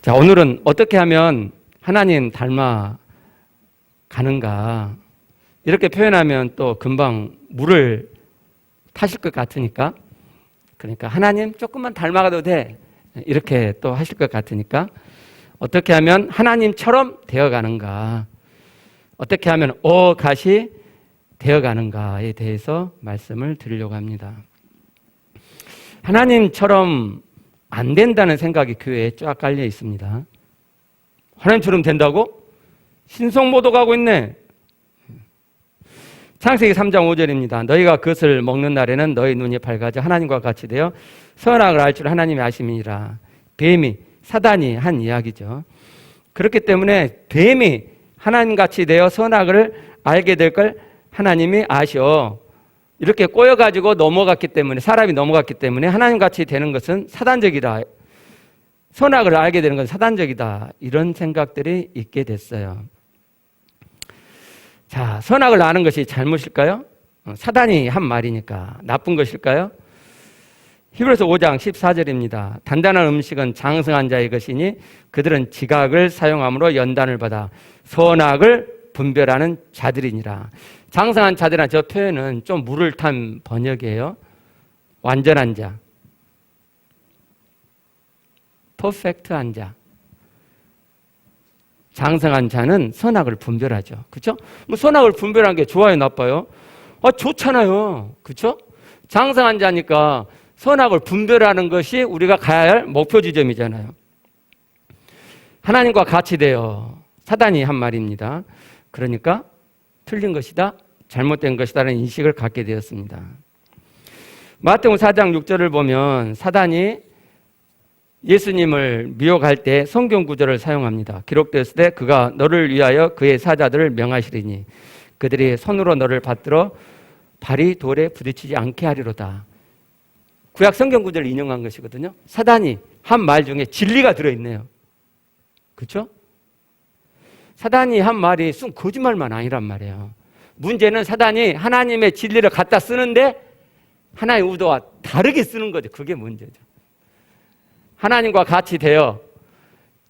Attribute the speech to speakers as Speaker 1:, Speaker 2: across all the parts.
Speaker 1: 자, 오늘은 어떻게 하면 하나님 닮아가는가, 이렇게 표현하면 또 금방 물을 타실 것 같으니까, 그러니까 하나님 조금만 닮아가도 돼, 이렇게 또 하실 것 같으니까 어떻게 하면 하나님처럼 되어가는가, 어떻게 하면 갓이 되어가는가에 대해서 말씀을 드리려고 합니다. 하나님처럼 안 된다는 생각이 교회에 쫙 깔려 있습니다. 하나님처럼 된다고? 신성모독하고 있네. 창세기 3장 5절입니다. 너희가 그것을 먹는 날에는 너희 눈이 밝아져 하나님과 같이 되어 선악을 알 줄 하나님이 아심이니라. 뱀이, 사단이 한 이야기죠. 그렇기 때문에 뱀이 하나님같이 되어 선악을 알게 될 걸 하나님이 아셔. 이렇게 꼬여가지고 넘어갔기 때문에, 사람이 넘어갔기 때문에 하나님같이 되는 것은 사단적이다. 선악을 알게 되는 것은 사단적이다. 이런 생각들이 있게 됐어요. 자, 선악을 아는 것이 잘못일까요? 사단이 한 말이니까 나쁜 것일까요? 히브리서 5장 14절입니다. 단단한 음식은 장성한 자의 것이니 그들은 지각을 사용함으로 연단을 받아 선악을 분별하는 자들이니라. 장성한 자들이라는 저 표현은 좀 물을 탄 번역이에요. 완전한 자, 퍼펙트한 자. 장성한 자는 선악을 분별하죠. 그렇죠? 뭐 선악을 분별하는 게 좋아요, 나빠요? 좋잖아요. 그렇죠? 장성한 자니까 선악을 분별하는 것이 우리가 가야 할 목표 지점이잖아요. 하나님과 같이 되어, 사단이 한 말입니다. 그러니까 틀린 것이다, 잘못된 것이다라는 인식을 갖게 되었습니다. 마태복음 4장 6절을 보면 사단이 예수님을 미혹할 때 성경 구절을 사용합니다. 기록되었을 때 그가 너를 위하여 그의 사자들을 명하시리니 그들이 손으로 너를 받들어 발이 돌에 부딪히지 않게 하리로다. 구약 성경 구절을 인용한 것이거든요. 사단이 한 말 중에 진리가 들어있네요. 그렇죠? 사단이 한 말이 순 거짓말만 아니란 말이에요. 문제는 사단이 하나님의 진리를 갖다 쓰는데 하나님의 의도와 다르게 쓰는 거죠. 그게 문제죠. 하나님과 같이 되어,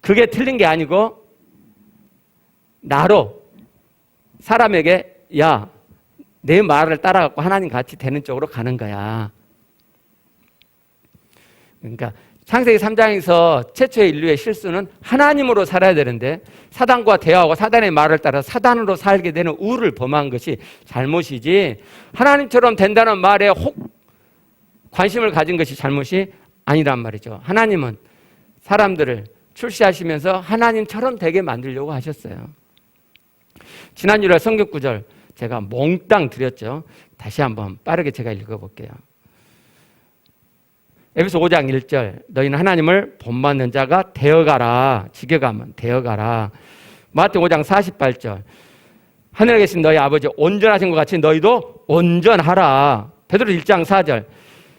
Speaker 1: 그게 틀린 게 아니고 나로 사람에게 야, 내 말을 따라갖고 하나님 같이 되는 쪽으로 가는 거야. 그러니까 창세기 3장에서 최초의 인류의 실수는 하나님으로 살아야 되는데 사단과 대화하고 사단의 말을 따라 사단으로 살게 되는 우를 범한 것이 잘못이지, 하나님처럼 된다는 말에 혹 관심을 가진 것이 잘못이 아니란 말이죠. 하나님은 사람들을 출시하시면서 하나님처럼 되게 만들려고 하셨어요. 지난주에 성경 구절 제가 몽땅 드렸죠. 다시 한번 빠르게 제가 읽어볼게요. 에베소 5장 1절 너희는 하나님을 본받는 자가 되어가라. 직역하면 되어가라. 마태복음 5장 48절 하늘에 계신 너희 아버지 온전하신 것 같이 너희도 온전하라. 베드로 1장 4절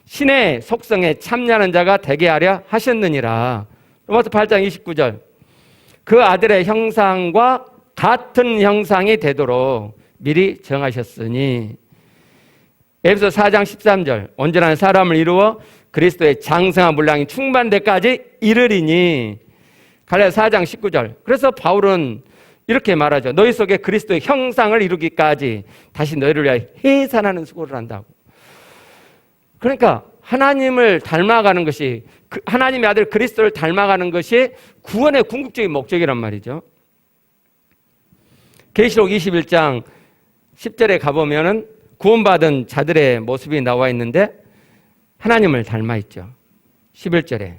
Speaker 1: 신의 속성에 참여하는 자가 되게 하려 하셨느니라. 로마서 8장 29절 그 아들의 형상과 같은 형상이 되도록 미리 정하셨으니. 에베소 4장 13절 온전한 사람을 이루어 그리스도의 장성한 분량이 충만할 때까지 이르리니. 갈라디아 4장 19절 그래서 바울은 이렇게 말하죠. 너희 속에 그리스도의 형상을 이루기까지 다시 너희를 위하여 해산하는 수고를 한다고. 그러니까 하나님을 닮아가는 것이, 하나님의 아들 그리스도를 닮아가는 것이 구원의 궁극적인 목적이란 말이죠. 계시록 21장 10절에 가보면은 구원받은 자들의 모습이 나와 있는데 하나님을 닮아 있죠. 11절에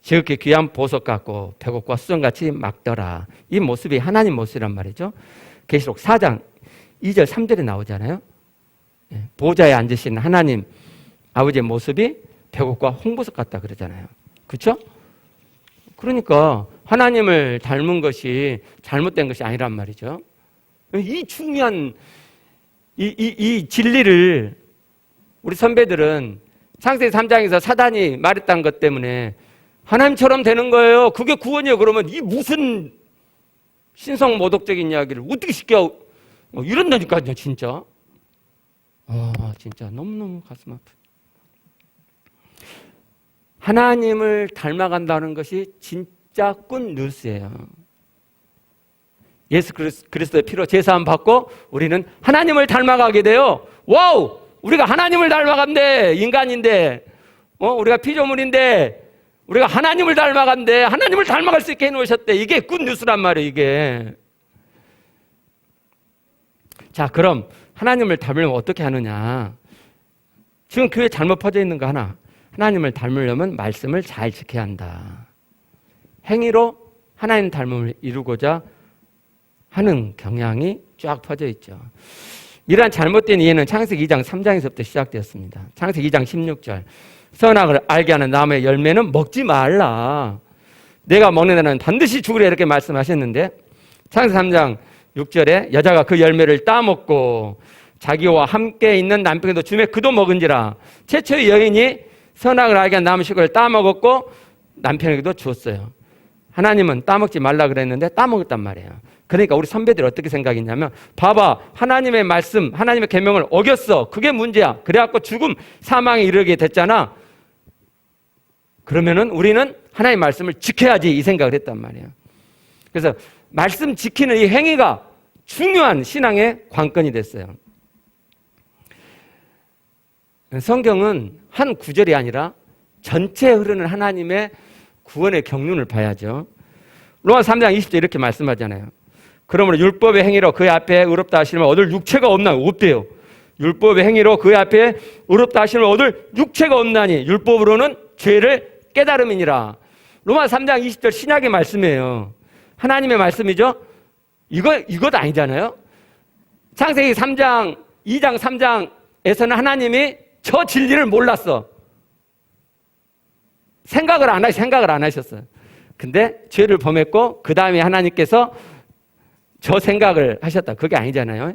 Speaker 1: 지극히 귀한 보석 같고 백옥과 수정같이 막더라. 이 모습이 하나님 모습이란 말이죠. 계시록 4장 2절 3절에 나오잖아요. 보좌에 앉으신 하나님 아버지의 모습이 백옥과 홍보석 같다 그러잖아요. 그렇죠? 그러니까 하나님을 닮은 것이 잘못된 것이 아니란 말이죠. 이 중요한 이 진리를 우리 선배들은 창세기 3장에서 사단이 말했다는 것 때문에 하나님처럼 되는 거예요. 그게 구원이에요. 그러면 이 무슨 신성모독적인 이야기를 어떻게 쉽게 하고 이런다니까요. 진짜. 진짜 너무너무 가슴 아프다. 하나님을 닮아간다는 것이 진짜 진짜 굿뉴스예요. 예수 그리스도의 피로 제사함 받고 우리는 하나님을 닮아가게 돼요. 와우! 우리가 하나님을 닮아간대. 인간인데, 우리가 피조물인데 우리가 하나님을 닮아간대. 하나님을 닮아갈 수 있게 해놓으셨대. 이게 굿뉴스란 말이에요. 이게. 자, 그럼 하나님을 닮으려면 어떻게 하느냐? 지금 교회에 잘못 퍼져 있는 거 하나. 하나님을 닮으려면 말씀을 잘 지켜야 한다. 행위로 하나님 닮음을 이루고자 하는 경향이 쫙 퍼져 있죠. 이러한 잘못된 이해는 창세기 2장 3장에서부터 시작되었습니다. 창세기 2장 16절. 선악을 알게 하는 나무의 열매는 먹지 말라. 내가 먹는 날은 반드시 죽으리라 이렇게 말씀하셨는데 창세기 3장 6절에 여자가 그 열매를 따먹고 자기와 함께 있는 남편에도 주매 그도 먹은지라. 최초의 여인이 선악을 알게 한 나무 실과를 따먹었고 남편에게도 주었어요. 하나님은 따먹지 말라 그랬는데 따먹었단 말이에요. 그러니까 우리 선배들이 어떻게 생각했냐면 봐봐, 하나님의 말씀, 하나님의 계명을 어겼어. 그게 문제야. 그래갖고 죽음, 사망에 이르게 됐잖아. 그러면은 우리는 하나님의 말씀을 지켜야지 이 생각을 했단 말이에요. 그래서 말씀 지키는 이 행위가 중요한 신앙의 관건이 됐어요. 성경은 한 구절이 아니라 전체에 흐르는 하나님의 구원의 경륜을 봐야죠. 로마서 3장 20절 이렇게 말씀하잖아요. 그러므로 율법의 행위로 그의 앞에 의롭다 하시면 얻을 육체가 없나니. 없대요. 율법의 행위로 그의 앞에 의롭다 하시면 얻을 육체가 없나니 율법으로는 죄를 깨달음이니라. 로마서 3장 20절 신약의 말씀이에요. 하나님의 말씀이죠. 이것 아니잖아요. 창세기 3장 2장 3장에서는 하나님이 저 진리를 몰랐어. 생각을 안 하셨어요. 근데 죄를 범했고 그 다음에 하나님께서 저 생각을 하셨다. 그게 아니잖아요.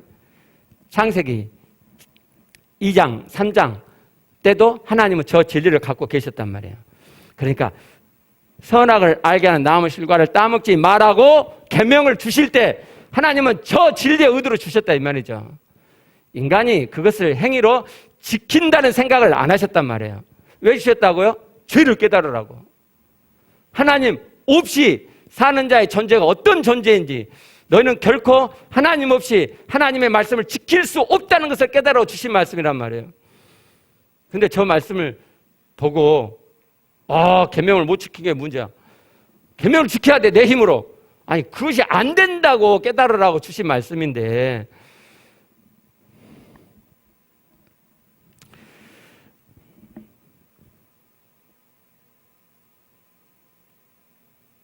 Speaker 1: 창세기 2장 3장 때도 하나님은 저 진리를 갖고 계셨단 말이에요. 그러니까 선악을 알게 하는 나무 실과를 따먹지 말라고 계명을 주실 때 하나님은 저 진리의 의도로 주셨다 이 말이죠. 인간이 그것을 행위로 지킨다는 생각을 안 하셨단 말이에요. 왜 주셨다고요? 죄를 깨달으라고. 하나님 없이 사는 자의 존재가 어떤 존재인지 너희는 결코 하나님 없이 하나님의 말씀을 지킬 수 없다는 것을 깨달아 주신 말씀이란 말이에요. 근데 저 말씀을 보고 계명을 못 지킨 게 문제야. 계명을 지켜야 돼, 내 힘으로. 아니, 그것이 안 된다고 깨달으라고 주신 말씀인데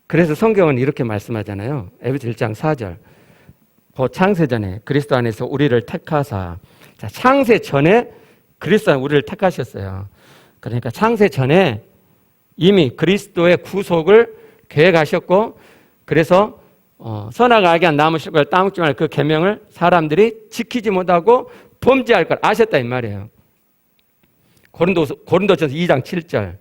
Speaker 1: 그래서 성경은 이렇게 말씀하잖아요. 에베소 1장 4절. 창세 전에 그리스도 안에서 우리를 택하사. 자, 창세 전에 그리스도 안에 우리를 택하셨어요. 그러니까 창세 전에 이미 그리스도의 구속을 계획하셨고 그래서 선악을 알게 한 나무 실과를 따먹지 말 그 계명을 사람들이 지키지 못하고 범죄할 걸 아셨다 이 말이에요. 고린도전서 2장 7절.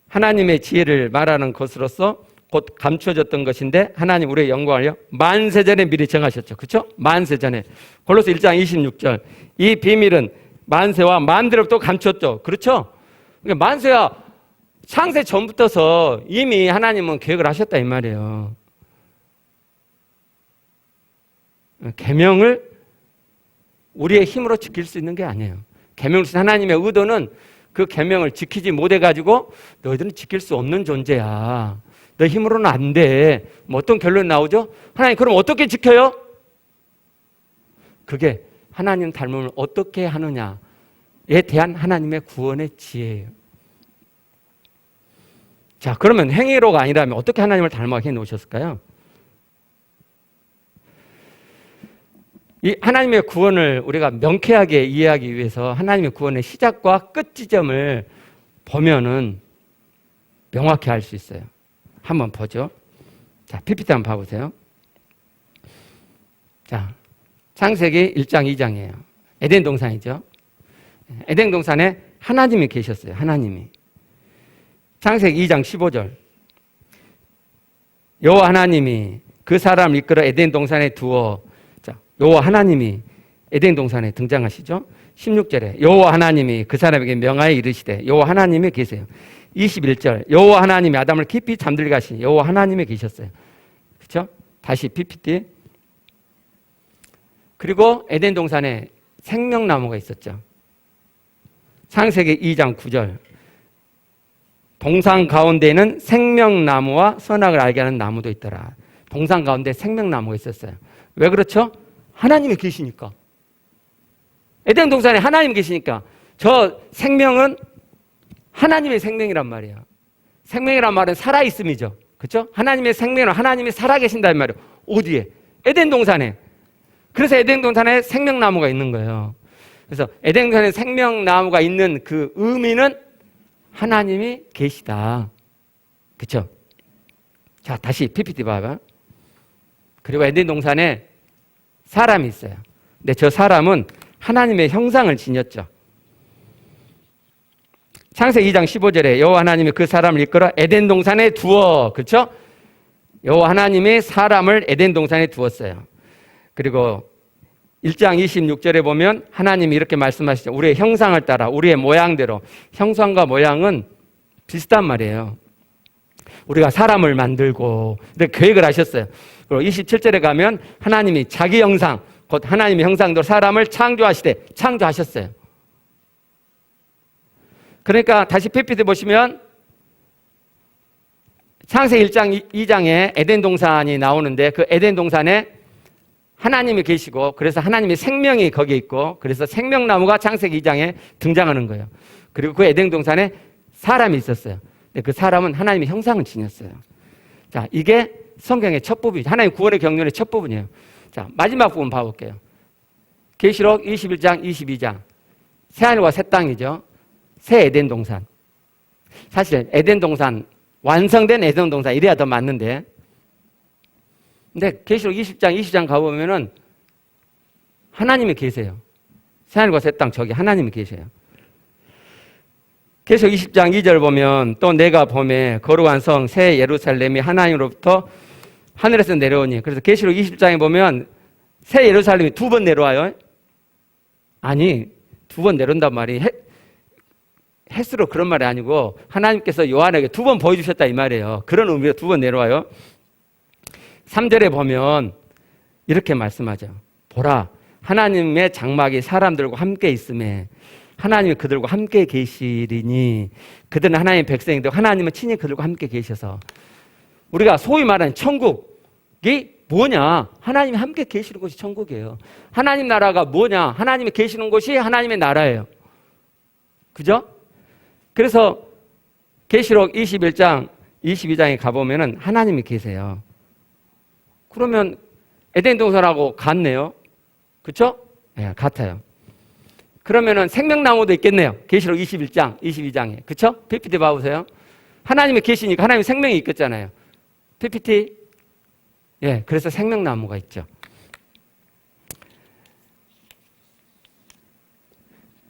Speaker 1: 하나님의 지혜를 말하는 것으로서 곧 감추어졌던 것인데 하나님 우리의 영광을요 만세전에 미리 정하셨죠. 그렇죠? 만세전에. 골로새 1장 26절. 이 비밀은 만세와 만대로부터 감췄죠. 그렇죠? 그러니까 만세와 창세 전부터서 이미 하나님은 계획을 하셨다 이 말이에요. 계명을 우리의 힘으로 지킬 수 있는 게 아니에요. 계명을 주신 하나님의 의도는 그 계명을 지키지 못해가지고 너희들은 지킬 수 없는 존재야. 너 힘으로는 안 돼. 뭐 어떤 결론이 나오죠? 하나님 그럼 어떻게 지켜요? 그게 하나님 닮음을 어떻게 하느냐에 대한 하나님의 구원의 지혜예요. 자, 그러면 행위로가 아니라면 어떻게 하나님을 닮아게 해놓으셨을까요? 이 하나님의 구원을 우리가 명쾌하게 이해하기 위해서 하나님의 구원의 시작과 끝 지점을 보면은 명확히 알 수 있어요. 한번 보죠. 자, PPT 한번 봐보세요. 자, 창세기 1장 2장이에요. 에덴 동산이죠. 에덴 동산에 하나님이 계셨어요. 하나님이. 창세기 2장 15절. 여호와 하나님이 그 사람을 이끌어 에덴 동산에 두어. 자, 여호와 하나님이 에덴 동산에 등장하시죠. 16절에 여호와 하나님이 그 사람에게 명하여 이르시되 여호와 하나님이 계세요. 21절 여호와 하나님이 아담을 깊이 잠들게 하시니 여호와 하나님이 계셨어요. 그렇죠? 다시 PPT. 그리고 에덴 동산에 생명나무가 있었죠. 창세기 2장 9절 동산 가운데에는 생명나무와 선악을 알게 하는 나무도 있더라. 동산 가운데 생명나무가 있었어요. 왜 그렇죠? 하나님이 계시니까. 에덴 동산에 하나님이 계시니까. 저 생명은 하나님의 생명이란 말이에요. 생명이란 말은 살아있음이죠. 그렇죠? 하나님의 생명은 하나님이 살아계신다는 말이에요. 어디에? 에덴 동산에. 그래서 에덴 동산에 생명나무가 있는 거예요. 그래서 에덴 동산에 생명나무가 있는 그 의미는 하나님이 계시다. 그렇죠? 자, 다시 PPT 봐봐. 그리고 에덴 동산에 사람이 있어요. 근데 저 사람은 하나님의 형상을 지녔죠. 창세기 2장 15절에 여호와 하나님이 그 사람을 이끌어 에덴 동산에 두어. 그렇죠? 여호와 하나님이 사람을 에덴 동산에 두었어요. 그리고 1장 26절에 보면 하나님이 이렇게 말씀하시죠. 우리의 형상을 따라 우리의 모양대로. 형상과 모양은 비슷한 말이에요. 우리가 사람을 만들고 계획을 하셨어요. 그리고 27절에 가면 하나님이 자기 형상, 곧 하나님의 형상대로 사람을 창조하셨어요. 그러니까 다시 PPT 보시면 창세기 1장 2장에 에덴 동산이 나오는데 그 에덴 동산에 하나님이 계시고 그래서 하나님의 생명이 거기에 있고 그래서 생명나무가 창세기 2장에 등장하는 거예요. 그리고 그 에덴 동산에 사람이 있었어요. 근데 그 사람은 하나님의 형상을 지녔어요. 자, 이게 성경의 첫 부분이죠. 하나님 구원의 경륜의 첫 부분이에요. 자, 마지막 부분 봐볼게요. 계시록 21장, 22장. 새하늘과 새 땅이죠. 새 에덴 동산. 사실 에덴 동산, 완성된 에덴 동산 이래야 더 맞는데 근데 계시록 20장, 20장 가보면은 하나님이 계세요. 새하늘과 새 땅 저기 하나님이 계세요. 계시록 20장 2절 보면 또 내가 봄에 거룩한 성 새 예루살렘이 하나님으로부터 하늘에서 내려오니 그래서 계시록 20장에 보면 새 예루살렘이 2번 내려와요. 아니 2번 내려온단 말이 햇수로 그런 말이 아니고 하나님께서 요한에게 2번 보여주셨다 이 말이에요. 그런 의미로 2번 내려와요. 3절에 보면 이렇게 말씀하죠. 보라 하나님의 장막이 사람들과 함께 있음에 하나님이 그들과 함께 계시리니 그들은 하나님의 백성인데 하나님은 친히 그들과 함께 계셔서 우리가 소위 말하는 천국이 뭐냐? 하나님이 함께 계시는 곳이 천국이에요. 하나님 나라가 뭐냐? 하나님이 계시는 곳이 하나님의 나라예요. 그죠? 그래서 계시록 21장, 22장에 가보면은 하나님이 계세요. 그러면 에덴 동산하고 같네요. 그렇죠? 네, 같아요. 그러면은 생명나무도 있겠네요. 계시록 21장, 22장에. 그렇죠? PPT 봐보세요. 하나님이 계시니까 하나님의 생명이 있겠잖아요. PPT. 예, 그래서 생명나무가 있죠.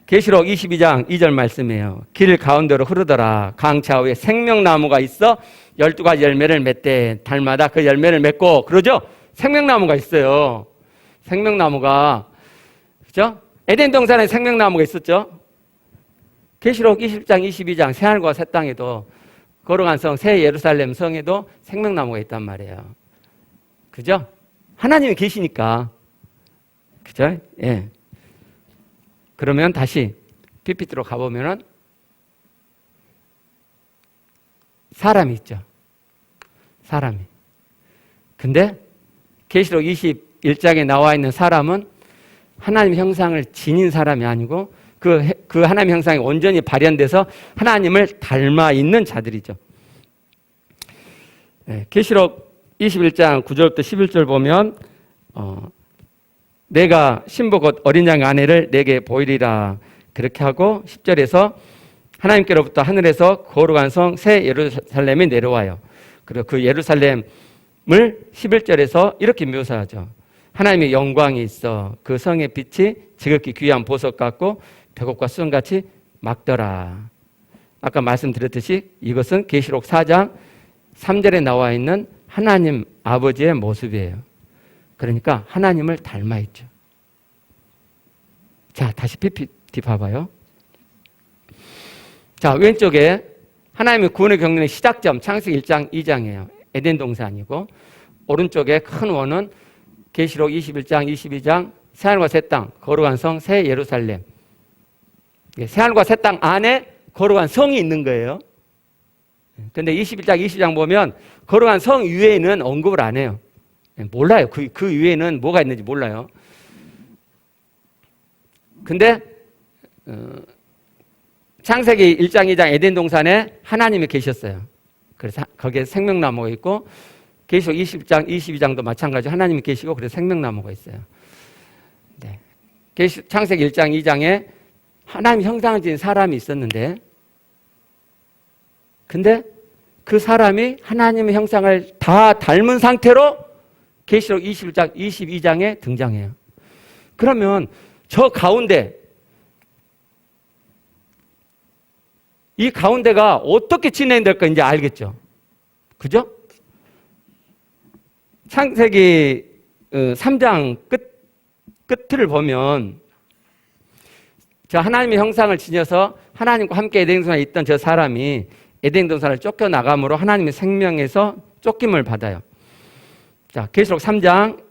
Speaker 1: 계시록 22장 2절 말씀이에요. 길 가운데로 흐르더라. 강 좌우에 생명나무가 있어 12가지 열매를 맺되 달마다 그 열매를 맺고 그러죠? 생명나무가 있어요. 생명나무가 그죠? 에덴 동산에 생명나무가 있었죠? 계시록 20장 22장 새하늘과 새 땅에도 거룩한 성 새 예루살렘 성에도 생명나무가 있단 말이에요. 그죠? 하나님이 계시니까. 그죠? 예. 그러면 다시 PPT로 가보면은 사람이 있죠. 사람이. 근데 계시록 21장에 나와 있는 사람은 하나님 형상을 지닌 사람이 아니고 그 하나님 형상이 온전히 발현돼서 하나님을 닮아 있는 자들이죠. 네, 계시록 21장 9절부터 11절 보면 내가 신부 곧 어린 양 아내를 내게 보이리라 그렇게 하고 10절에서 하나님께로부터 하늘에서 거룩한 성 새 예루살렘이 내려와요. 그리고 그 예루살렘을 11절에서 이렇게 묘사하죠. 하나님의 영광이 있어 그 성의 빛이 지극히 귀한 보석 같고 백옥과 수정같이 막더라. 아까 말씀드렸듯이 이것은 계시록 4장 3절에 나와 있는 하나님 아버지의 모습이에요. 그러니까 하나님을 닮아 있죠. 자, 다시 PPT 봐봐요. 자, 왼쪽에 하나님의 구원의 경륜의 시작점 창세기 1장 2장이에요. 에덴 동산이고 오른쪽에 큰 원은 계시록 21장 22장 새하늘과 새 땅 거룩한 성 새 예루살렘. 새하늘과 새 땅 안에 거룩한 성이 있는 거예요. 근데 21장 22장 보면 거룩한 성 위에는 언급을 안 해요. 몰라요. 그 위에는 뭐가 있는지 몰라요. 근데 창세기 1장 2장 에덴 동산에 하나님이 계셨어요. 그래서 거기에 생명나무가 있고 계시록 20장 22장도 마찬가지로 하나님이 계시고 그래서 생명나무가 있어요. 네. 창세기 1장 2장에 하나님 형상을 지닌 사람이 있었는데 근데 그 사람이 하나님의 형상을 다 닮은 상태로 계시록 21장 22장에 등장해요. 그러면 저 가운데 이 가운데가 어떻게 진행될까 이제 알겠죠? 그죠? 창세기 3장 끝을 보면 저 하나님의 형상을 지녀서 하나님과 함께 에덴 동산에 있던 저 사람이 에덴 동산을 쫓겨나감으로 하나님의 생명에서 쫓김을 받아요. 자, 계시록 3장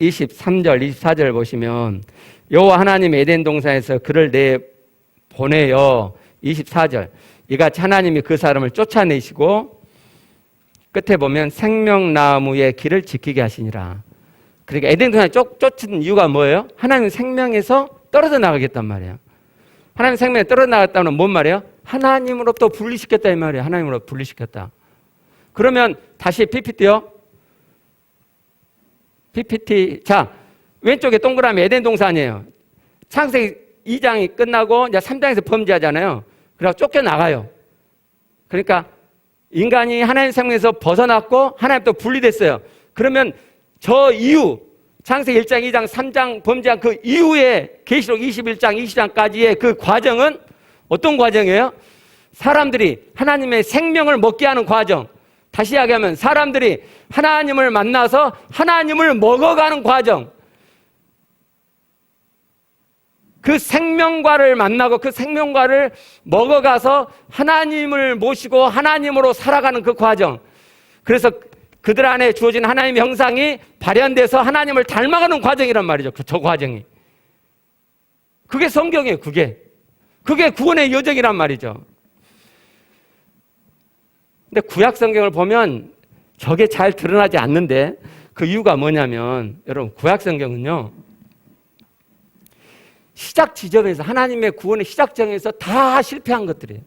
Speaker 1: 23절, 24절을 보시면 여호와 하나님이 에덴 동산에서 그를 내보내요. 24절. 이같이 하나님이 그 사람을 쫓아내시고 끝에 보면 생명나무의 길을 지키게 하시니라. 그러니까 에덴 동산에 쫓은 이유가 뭐예요? 하나님의 생명에서 떨어져 나가겠단 말이에요. 하나님의 생명에 떨어져 나갔다는 뭔 말이에요? 하나님으로부터 분리시켰다 이 말이에요. 하나님으로부터 분리시켰다. 그러면 다시 PPT요. PPT. 자, 왼쪽에 동그라미 에덴 동산이에요. 창세기 2장이 끝나고 이제 3장에서 범죄하잖아요. 그래서 쫓겨나가요. 그러니까 인간이 하나님의 생명에서 벗어났고 하나님부터 분리됐어요. 그러면 저 이후 창세기 1장, 2장, 3장 범죄한 그 이후에 계시록 21장, 20장까지의 그 과정은 어떤 과정이에요? 사람들이 하나님의 생명을 먹게 하는 과정. 다시 이야기하면 사람들이 하나님을 만나서 하나님을 먹어가는 과정. 그 생명과를 만나고 그 생명과를 먹어가서 하나님을 모시고 하나님으로 살아가는 그 과정. 그래서 그들 안에 주어진 하나님의 형상이 발현돼서 하나님을 닮아가는 과정이란 말이죠. 저 과정이. 그게 성경이에요. 그게 구원의 여정이란 말이죠. 근데 구약 성경을 보면 저게 잘 드러나지 않는데 그 이유가 뭐냐면 여러분 구약 성경은요. 시작 지점에서 하나님의 구원의 시작점에서 다 실패한 것들이에요.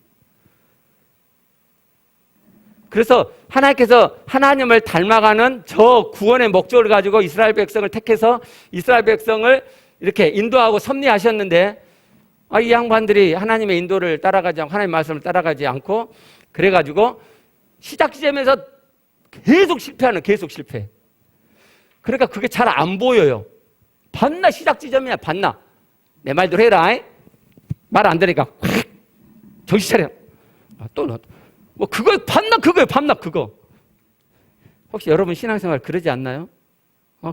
Speaker 1: 그래서 하나님께서 하나님을 닮아가는 저 구원의 목적을 가지고 이스라엘 백성을 택해서 이스라엘 백성을 이렇게 인도하고 섭리하셨는데 이 양반들이 하나님의 인도를 따라가지 않고 하나님의 말씀을 따라가지 않고 그래가지고 시작 지점에서 계속 실패. 그러니까 그게 잘 안 보여요. 반나 시작 지점이야, 반나. 내 말대로 해라. 말 안 들으니까 확 정신 차려. 뭐 그거 반나 그거. 혹시 여러분 신앙생활 그러지 않나요?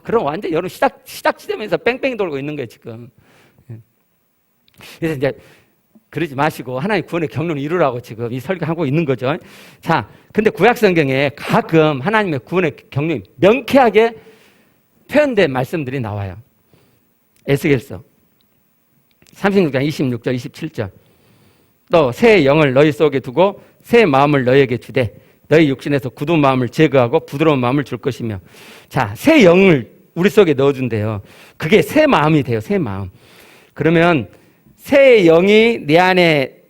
Speaker 1: 그럼 완전 여러분 시작 지점에서 뺑뺑이 돌고 있는 거예요 지금. 그래서 이제 그러지 마시고 하나님 구원의 경륜을 이루라고 지금 이 설교하고 있는 거죠. 자, 근데 구약 성경에 가끔 하나님의 구원의 경륜이 명쾌하게 표현된 말씀들이 나와요. 에스겔서 36장 26절 27절. 또 새 영을 너희 속에 두고 새 마음을 너희에게 주되 너희 육신에서 굳은 마음을 제거하고 부드러운 마음을 줄 것이며. 자, 새 영을 우리 속에 넣어준대요. 그게 새 마음이 돼요. 새 마음. 그러면 새 영이 내 안에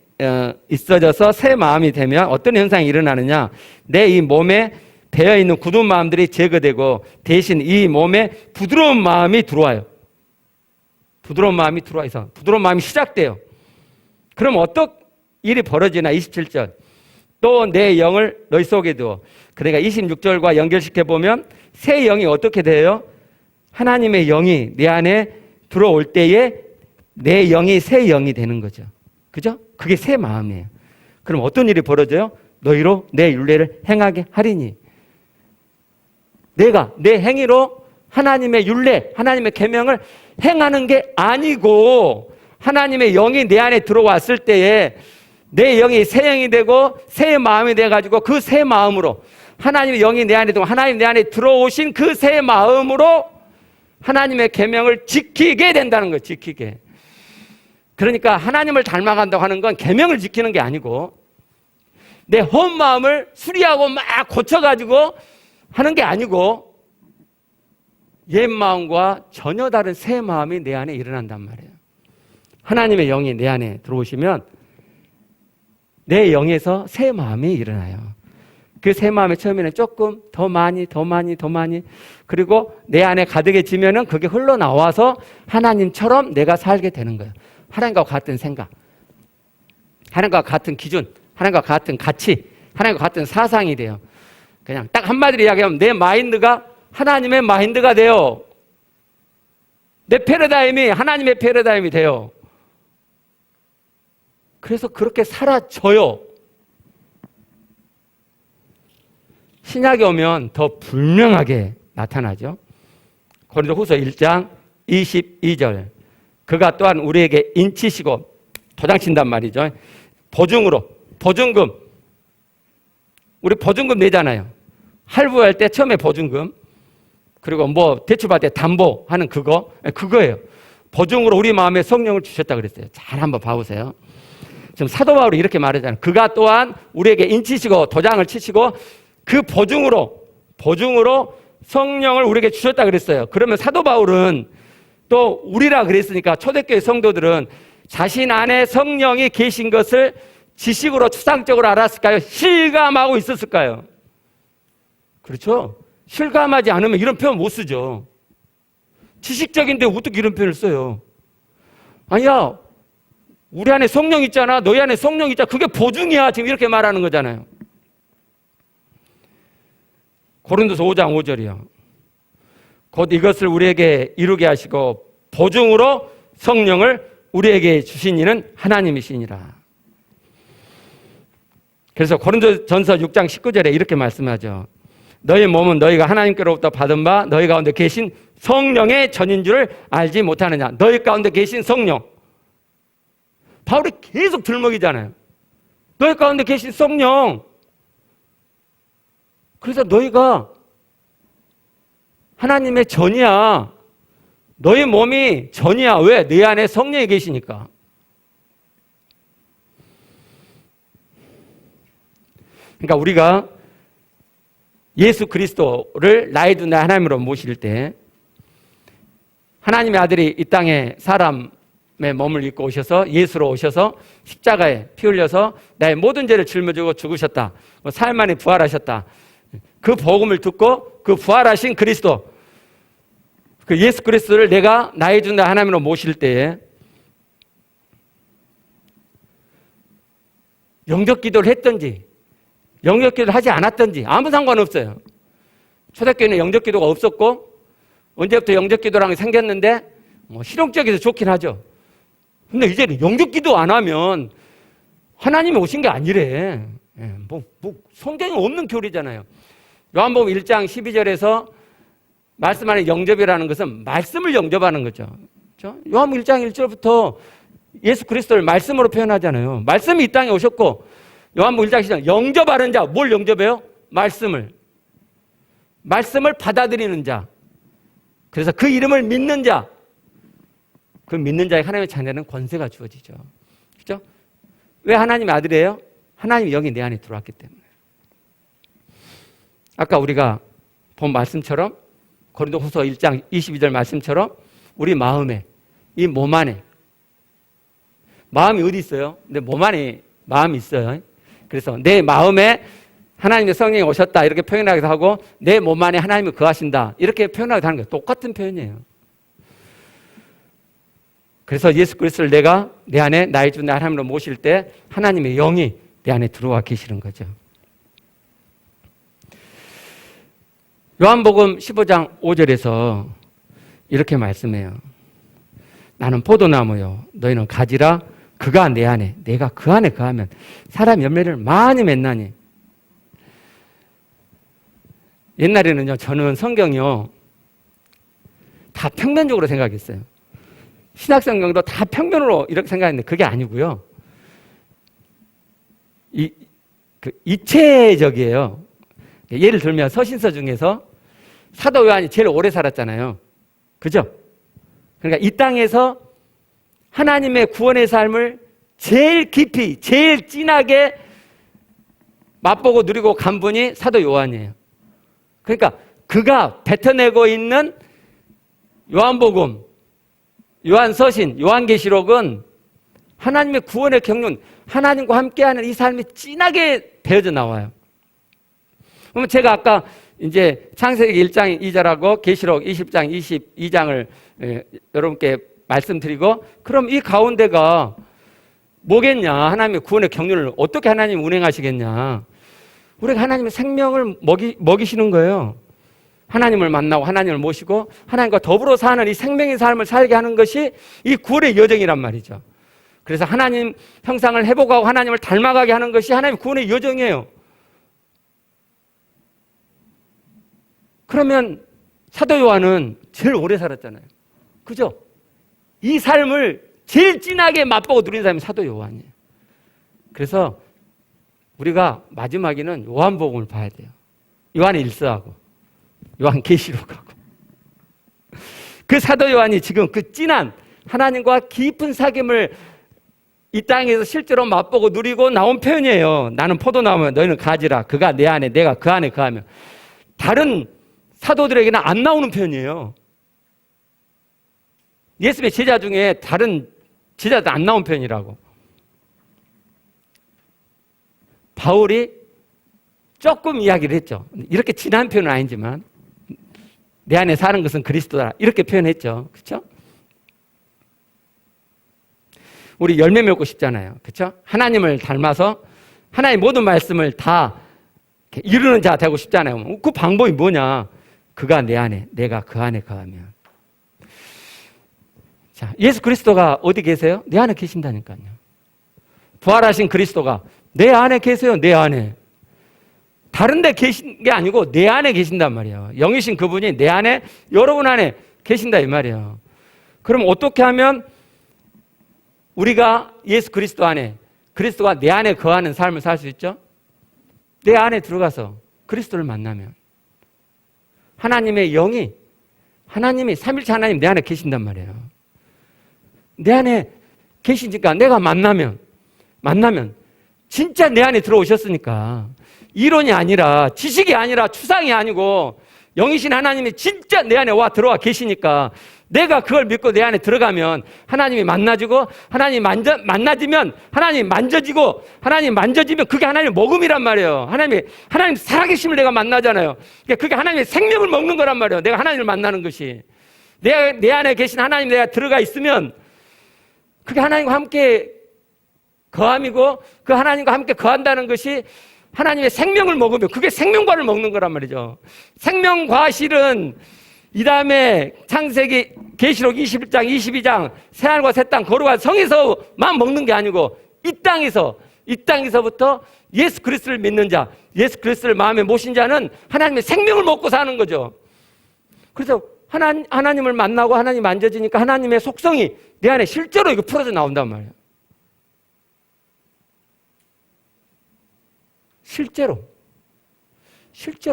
Speaker 1: 있어져서 새 마음이 되면 어떤 현상이 일어나느냐. 내 이 몸에 배어있는 굳은 마음들이 제거되고 대신 이 몸에 부드러운 마음이 들어와요. 부드러운 마음이 들어와서 부드러운 마음이 시작돼요. 그럼 어떤 일이 벌어지나. 27절. 또 내 영을 너희 속에 두어. 그러니까 26절과 연결시켜보면 새 영이 어떻게 돼요? 하나님의 영이 내 안에 들어올 때에 내 영이 새 영이 되는 거죠. 그죠? 그게 새 마음이에요. 그럼 어떤 일이 벌어져요? 너희로 내 율례를 행하게 하리니. 내가 내 행위로 하나님의 율례, 하나님의 계명을 행하는 게 아니고 하나님의 영이 내 안에 들어왔을 때에 내 영이 새 영이 되고 새 마음이 돼가지고 그 새 마음으로 하나님의 영이 내 안에 들고 하나님 내 안에 들어오신 그 새 마음으로 하나님의 계명을 지키게 된다는 거예요. 지키게. 그러니까 하나님을 닮아간다고 하는 건 계명을 지키는 게 아니고 내 헛 마음을 수리하고 막 고쳐가지고 하는 게 아니고 옛 마음과 전혀 다른 새 마음이 내 안에 일어난단 말이에요. 하나님의 영이 내 안에 들어오시면 내 영에서 새 마음이 일어나요. 그 새 마음이 처음에는 조금 더 많이 그리고 내 안에 가득해지면은 그게 흘러나와서 하나님처럼 내가 살게 되는 거예요. 하나님과 같은 생각, 하나님과 같은 기준, 하나님과 같은 가치, 하나님과 같은 사상이 돼요. 그냥 딱 한마디로 이야기하면 내 마인드가 하나님의 마인드가 돼요. 내 패러다임이 하나님의 패러다임이 돼요. 그래서 그렇게 사라져요. 신약에 오면 더 분명하게 나타나죠. 고린도후서 1장 22절. 그가 또한 우리에게 인치시고 도장친단 말이죠. 보증으로, 보증금. 우리 보증금 내잖아요. 할부할 때 처음에 보증금. 그리고 뭐 대출받을 때 담보하는 그거예요. 보증으로 우리 마음에 성령을 주셨다 그랬어요. 잘 한번 봐보세요. 지금 사도 바울이 이렇게 말하잖아요. 그가 또한 우리에게 인치시고 도장을 치시고 그 보증으로 성령을 우리에게 주셨다 그랬어요. 그러면 사도 바울은 또 우리라 그랬으니까 초대교회 성도들은 자신 안에 성령이 계신 것을 지식으로 추상적으로 알았을까요? 실감하고 있었을까요? 그렇죠? 실감하지 않으면 이런 표현 못 쓰죠. 지식적인데 어떻게 이런 표현을 써요? 아니야, 우리 안에 성령 있잖아, 너희 안에 성령 있잖아, 그게 보증이야. 지금 이렇게 말하는 거잖아요. 고린도서 5장 5절이요. 곧 이것을 우리에게 이루게 하시고 보증으로 성령을 우리에게 주신 이는 하나님이시니라. 그래서 고린도전서 6장 19절에 이렇게 말씀하죠. 너희 몸은 너희가 하나님께로부터 받은 바 너희 가운데 계신 성령의 전인 줄을 알지 못하느냐. 너희 가운데 계신 성령. 바울이 계속 들먹이잖아요. 너희 가운데 계신 성령. 그래서 너희가 하나님의 전이야. 너희 몸이 전이야. 왜? 내 안에 성령이 계시니까. 그러니까 우리가 예수 그리스도를 나의 두 날 하나님으로 모실 때 하나님의 아들이 이 땅에 사람의 몸을 입고 오셔서 예수로 오셔서 십자가에 피 흘려서 나의 모든 죄를 짊어지고 죽으셨다. 사흘 만에 부활하셨다. 그 복음을 듣고 그 부활하신 그리스도, 그 예수 그리스도를 내가 나의 주 날 하나님으로 모실 때에 영접 기도를 했든지 영접 기도를 하지 않았든지 아무 상관없어요. 초대교회는 영접 기도가 없었고 언제부터 영접 기도라는 게 생겼는데 실용적이어서 좋긴 하죠. 근데 이제는 영접 기도 안 하면 하나님이 오신 게 아니래. 성경에 없는 교리잖아요. 요한복음 1장 12절에서 말씀하는 영접이라는 것은 말씀을 영접하는 거죠. 그렇죠? 요한복음 1장 1절부터 예수 그리스도를 말씀으로 표현하잖아요. 말씀이 이 땅에 오셨고 요한복음 1장 10절 영접하는 자, 뭘 영접해요? 말씀을 받아들이는 자. 그래서 그 이름을 믿는 자, 그 믿는 자의 하나님의 자녀는 권세가 주어지죠. 그렇죠? 왜 하나님의 아들이에요? 하나님의 영이 내 안에 들어왔기 때문에. 아까 우리가 본 말씀처럼 고린도후서 1장 22절 말씀처럼 우리 마음에, 이 몸 안에, 마음이 어디 있어요? 내 몸 안에 마음이 있어요. 그래서 내 마음에 하나님의 성령이 오셨다 이렇게 표현하기도 하고 내 몸 안에 하나님이 거하신다 이렇게 표현하기도 하는 거예요. 똑같은 표현이에요. 그래서 예수 그리스도를 내가 내 안에 나의 주 내 하나님으로 모실 때 하나님의 영이 내 안에 들어와 계시는 거죠. 요한복음 15장 5절에서 이렇게 말씀해요. 나는 포도나무요 너희는 가지라. 그가 내 안에 내가 그 안에 거하면 사람 열매를 많이 맺나니. 옛날에는요 저는 성경이요 다 평면적으로 생각했어요. 신약성경도 다 평면으로 이렇게 생각했는데 그게 아니고요. 이체적이에요. 예를 들면 서신서 중에서 사도 요한이 제일 오래 살았잖아요. 그죠? 그러니까 이 땅에서 하나님의 구원의 삶을 제일 깊이, 제일 진하게 맛보고 누리고 간 분이 사도 요한이에요. 그러니까 그가 뱉어내고 있는 요한복음, 요한서신, 요한계시록은 하나님의 구원의 경륜, 하나님과 함께하는 이 삶이 진하게 배어져 나와요. 그러면 제가 아까 이제 창세기 1장 2절하고 계시록 20장 22장을 여러분께 말씀드리고, 그럼 이 가운데가 뭐겠냐? 하나님의 구원의 경륜을 어떻게 하나님 운행하시겠냐? 우리가 하나님의 생명을 먹이시는 거예요. 하나님을 만나고 하나님을 모시고 하나님과 더불어 사는 이 생명의 삶을 살게 하는 것이 이 구원의 여정이란 말이죠. 그래서 하나님 형상을 회복하고 하나님을 닮아가게 하는 것이 하나님의 구원의 여정이에요. 그러면 사도 요한은 제일 오래 살았잖아요. 그죠? 이 삶을 제일 진하게 맛보고 누린 사람이 사도 요한이에요. 그래서 우리가 마지막에는 요한복음을 봐야 돼요. 요한의 일서하고 요한계시록하고. 그 사도 요한이 지금 그 진한 하나님과 깊은 사귐을 이 땅에서 실제로 맛보고 누리고 나온 표현이에요. 나는 포도나무면 너희는 가지라. 그가 내 안에 내가 그 안에 거하면. 다른 사도들에게는 안 나오는 표현이에요. 예수님의 제자 중에 다른 제자도 안 나온 표현이라고. 바울이 조금 이야기를 했죠. 이렇게 진한 표현은 아니지만 내 안에 사는 것은 그리스도다. 이렇게 표현했죠. 그렇죠? 우리 열매 맺고 싶잖아요. 그렇죠? 하나님을 닮아서 하나님의 모든 말씀을 다 이루는 자 되고 싶잖아요. 그 방법이 뭐냐? 그가 내 안에, 내가 그 안에 거하면. 자, 예수 그리스도가 어디 계세요? 내 안에 계신다니까요. 부활하신 그리스도가 내 안에 계세요. 내 안에. 다른 데 계신 게 아니고 내 안에 계신단 말이에요. 영이신 그분이 내 안에, 여러분 안에 계신다 이 말이에요. 그럼 어떻게 하면 우리가 예수 그리스도 안에, 그리스도가 내 안에 거하는 삶을 살 수 있죠? 내 안에 들어가서 그리스도를 만나면 하나님의 영이, 하나님이 삼일체 하나님 내 안에 계신단 말이에요. 내 안에 계시니까 내가 만나면 진짜 내 안에 들어오셨으니까 이론이 아니라 지식이 아니라 추상이 아니고 영이신 하나님이 진짜 내 안에 들어와 계시니까 내가 그걸 믿고 내 안에 들어가면 하나님이 만나지고 하나님이 만나지면 하나님이 만져지고 하나님이 만져지면 그게 하나님의 먹음이란 말이에요. 하나님 살아계심을 내가 만나잖아요. 그러니까 그게 하나님의 생명을 먹는 거란 말이에요. 내가 하나님을 만나는 것이. 내 안에 계신 하나님 내가 들어가 있으면 그게 하나님과 함께 거함이고 그 하나님과 함께 거한다는 것이 하나님의 생명을 먹으면 그게 생명과를 먹는 거란 말이죠. 생명과실은 이 다음에 창세기 계시록 21장 22장 새하늘과 새 땅 거룩한 성에서만 먹는 게 아니고 이 땅에서부터 예수 그리스도를 믿는 자, 예수 그리스도를 마음에 모신 자는 하나님의 생명을 먹고 사는 거죠. 그래서 하나님을 만나고 하나님 만져지니까 하나님의 속성이 내 안에 실제로 이거 풀어져 나온단 말이에요. 실제로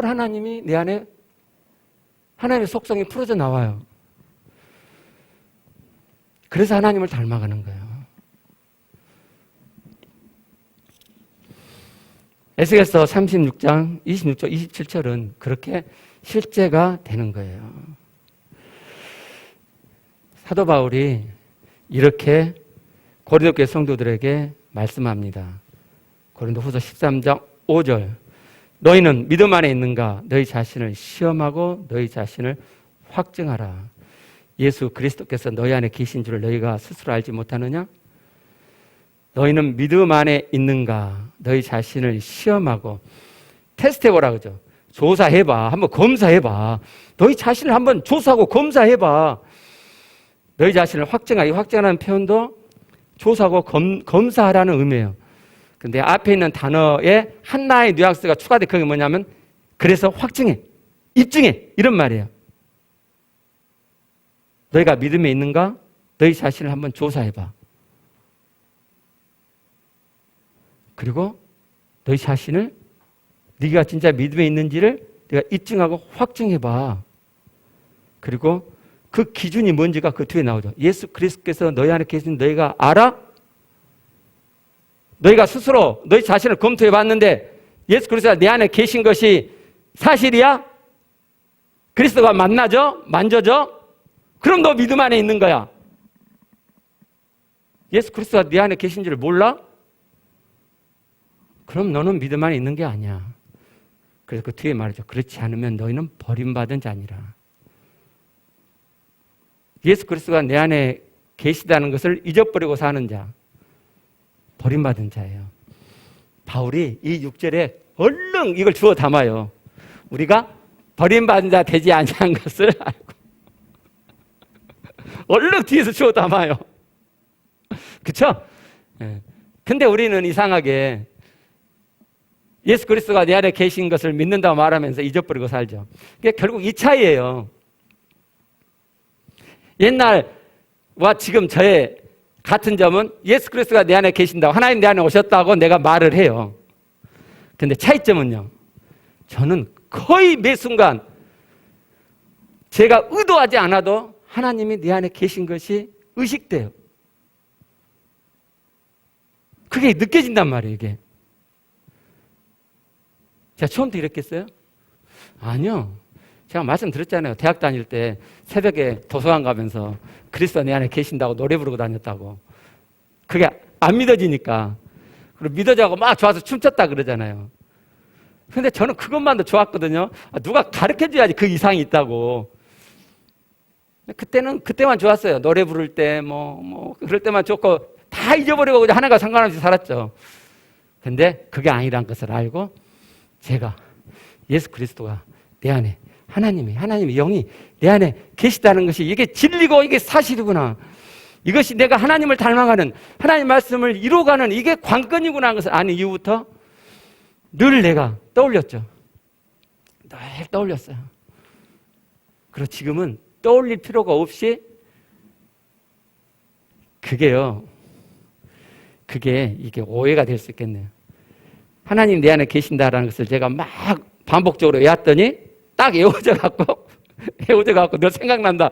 Speaker 1: 하나님이 내 안에 하나님의 속성이 풀어져 나와요. 그래서 하나님을 닮아가는 거예요. 에스겔서 36장 26절 27절은 그렇게 실제가 되는 거예요. 사도 바울이 이렇게 고린도 교회 성도들에게 말씀합니다. 고린도후서 13장 5절 너희는 믿음 안에 있는가? 너희 자신을 시험하고 너희 자신을 확증하라. 예수 그리스도께서 너희 안에 계신 줄을 너희가 스스로 알지 못하느냐? 너희는 믿음 안에 있는가? 너희 자신을 시험하고 테스트해보라 그러죠. 조사해봐. 한번 검사해봐. 너희 자신을 한번 조사하고 검사해봐. 너희 자신을 확증하기. 확증하는 표현도 조사하고 검사하라는 의미예요. 근데 앞에 있는 단어에 하나의 뉘앙스가 추가돼. 그게 뭐냐면 그래서 확증해, 입증해 이런 말이에요. 너희가 믿음에 있는가? 너희 자신을 한번 조사해봐. 그리고 너희 자신을 네가 진짜 믿음에 있는지를 네가 입증하고 확증해봐. 그리고 그 기준이 뭔지가 그 뒤에 나오죠. 예수 그리스도께서 너희 안에 계신 너희가 알아? 너희가 스스로 너희 자신을 검토해 봤는데 예수 그리스도가 내 안에 계신 것이 사실이야? 그리스도가 만나죠? 만져져? 그럼 너 믿음 안에 있는 거야. 예수 그리스도가 네 안에 계신지를 몰라? 그럼 너는 믿음 안에 있는 게 아니야. 그래서 그 뒤에 말이죠. 그렇지 않으면 너희는 버림받은 자니라. 예수 그리스도가 내 안에 계시다는 것을 잊어버리고 사는 자, 버림받은 자예요. 바울이 이 6절에 얼른 이걸 주워 담아요. 우리가 버림받은 자 되지 아니한 것을 알고 얼른 뒤에서 주워 담아요. 그렇죠? 근데 우리는 이상하게 예수 그리스도가 내 안에 계신 것을 믿는다고 말하면서 잊어버리고 살죠. 그게 결국 이 차이예요. 옛날과 지금 저의 같은 점은 예수 그리스도가 내 안에 계신다고, 하나님 내 안에 오셨다고 내가 말을 해요. 근데 차이점은요, 저는 거의 매 순간 제가 의도하지 않아도 하나님이 내 안에 계신 것이 의식돼요. 그게 느껴진단 말이에요, 이게. 제가 처음부터 이랬겠어요? 아니요. 제가 말씀드렸잖아요. 대학 다닐 때 새벽에 도서관 가면서 그리스도 내 안에 계신다고 노래 부르고 다녔다고. 그게 안 믿어지니까. 그리고 믿어져고 막 좋아서 춤췄다 그러잖아요. 근데 저는 그것만도 좋았거든요. 누가 가르쳐줘야지 그 이상이 있다고. 그때만 좋았어요. 노래 부를 때, 그럴 때만 좋고, 다 잊어버리고 그냥 하나가 상관없이 살았죠. 근데 그게 아니란 것을 알고, 제가 예수 그리스도가 내 안에, 하나님의 영이 내 안에 계시다는 것이 이게 진리고 이게 사실이구나. 이것이 내가 하나님을 닮아가는, 하나님 말씀을 이루어가는 이게 관건이구나 하는 것을 아는 이후부터 늘 내가 떠올렸죠. 늘 떠올렸어요. 그리고 지금은 떠올릴 필요가 없이 이게 오해가 될 수 있겠네요. 하나님 내 안에 계신다라는 것을 제가 막 반복적으로 외웠더니 딱 외워져 갖고 너 생각난다.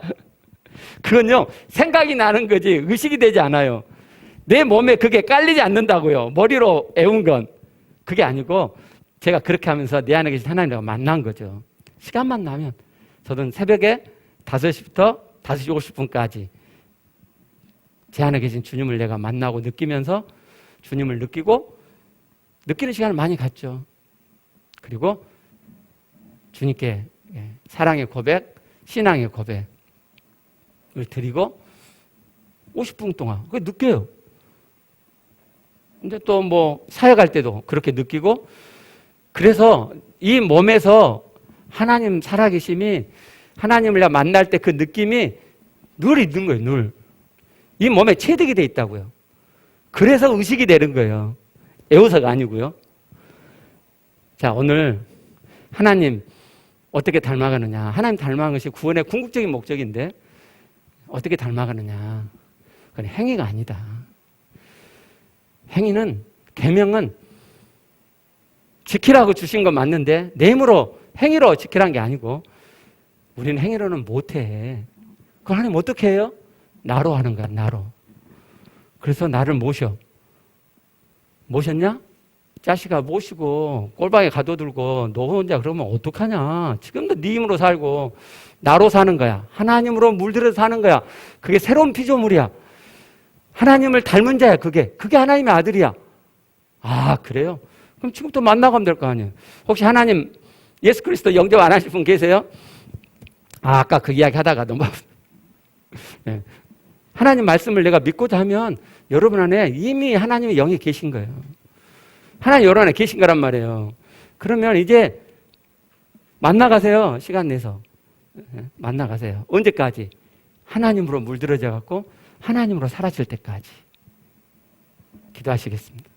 Speaker 1: 그건요, 생각이 나는 거지 의식이 되지 않아요. 내 몸에 그게 깔리지 않는다고요. 머리로 외운 건. 그게 아니고 제가 그렇게 하면서 내 안에 계신 하나님과 만난 거죠. 시간만 나면 저는 새벽에 5시부터 5시 50분까지 제 안에 계신 주님을 내가 만나고 느끼면서 주님을 느끼는 시간을 많이 갖죠. 그리고 주님께 사랑의 고백, 신앙의 고백을 드리고 50분 동안 그게 느껴요. 근데 또 사역할 때도 그렇게 느끼고, 그래서 이 몸에서 하나님 살아계심이, 하나님을 만날 때 그 느낌이 늘 있는 거예요, 늘. 이 몸에 체득이 돼 있다고요. 그래서 의식이 되는 거예요. 애워서가 아니고요. 자, 오늘 하나님 어떻게 닮아가느냐. 하나님 닮아가는 것이 구원의 궁극적인 목적인데 어떻게 닮아가느냐. 그건 행위가 아니다. 행위는, 계명은 지키라고 주신 건 맞는데 내 힘으로 행위로 지키라는 게 아니고, 우리는 행위로는 못해. 그걸 하나님 어떻게 해요? 나로 하는 거야, 나로. 그래서 나를 모셨냐? 자식아 모시고 꼴방에 가둬들고 너 혼자 그러면 어떡하냐. 지금도 네 힘으로 살고 나로 사는 거야. 하나님으로 물들여서 사는 거야. 그게 새로운 피조물이야. 하나님을 닮은 자야. 그게 하나님의 아들이야. 아, 그래요? 그럼 지금부터 만나가면 될 거 아니에요. 혹시 하나님 예수 그리스도 영접 안 하실 분 계세요? 아까 그 이야기 하다가 너무 네. 하나님 말씀을 내가 믿고자 하면 여러분 안에 이미 하나님의 영이 계신 거예요. 하나님 여러분 안에 계신 거란 말이에요. 그러면 이제 만나가세요. 시간 내서. 만나가세요. 언제까지? 하나님으로 물들어져 갖고 하나님으로 사라질 때까지. 기도하시겠습니다.